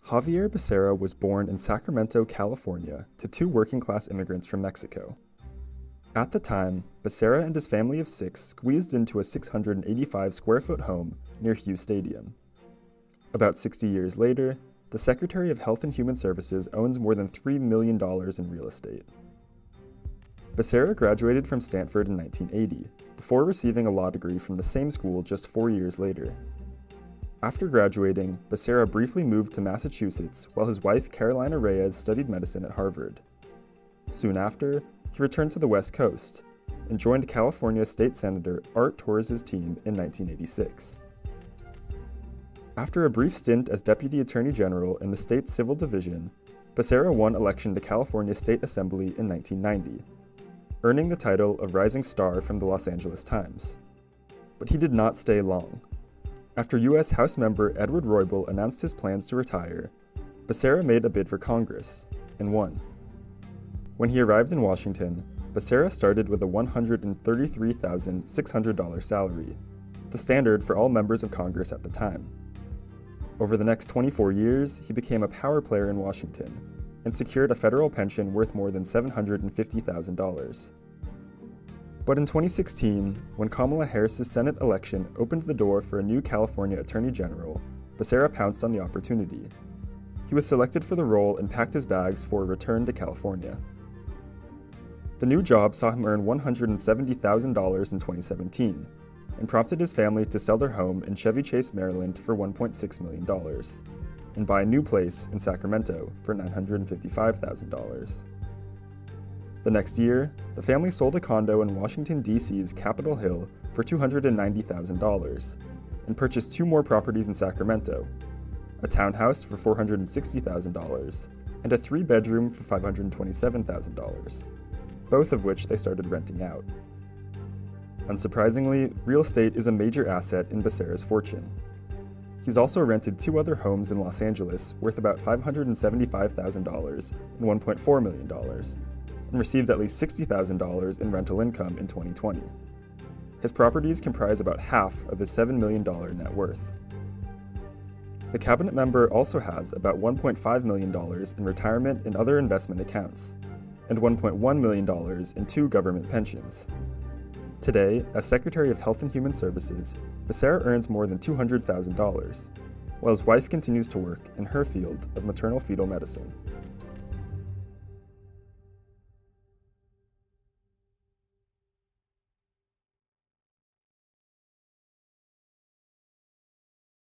Xavier Becerra was born in Sacramento, California, to two working-class immigrants from Mexico. At the time, Becerra and his family of six squeezed into a 685-square-foot home near Hughes Stadium. About 60 years later, the Secretary of Health and Human Services owns more than $3 million in real estate. Becerra graduated from Stanford in 1980, before receiving a law degree from the same school just 4 years later. After graduating, Becerra briefly moved to Massachusetts while his wife Carolina Reyes studied medicine at Harvard. Soon after, he returned to the West Coast and joined California State Senator Art Torres' team in 1986. After a brief stint as Deputy Attorney General in the state's Civil Division, Becerra won election to California State Assembly in 1990, earning the title of Rising Star from the Los Angeles Times. But he did not stay long. After U.S. House member Edward Roybal announced his plans to retire, Becerra made a bid for Congress, and won. When he arrived in Washington, Becerra started with a $133,600 salary, the standard for all members of Congress at the time. Over the next 24 years, he became a power player in Washington, and secured a federal pension worth more than $750,000. But in 2016, when Kamala Harris's Senate election opened the door for a new California Attorney General, Becerra pounced on the opportunity. He was selected for the role and packed his bags for a return to California. The new job saw him earn $170,000 in 2017, and prompted his family to sell their home in Chevy Chase, Maryland for $1.6 million, and buy a new place in Sacramento for $955,000. The next year, the family sold a condo in Washington, D.C.'s Capitol Hill for $290,000, and purchased two more properties in Sacramento, a townhouse for $460,000, and a three-bedroom for $527,000, both of which they started renting out. Unsurprisingly, real estate is a major asset in Becerra's fortune. He's also rented two other homes in Los Angeles worth about $575,000 and $1.4 million, and received at least $60,000 in rental income in 2020. His properties comprise about half of his $7 million net worth. The cabinet member also has about $1.5 million in retirement and other investment accounts, and $1.1 million in two government pensions. Today, as Secretary of Health and Human Services, Becerra earns more than $200,000, while his wife continues to work in her field of maternal-fetal medicine.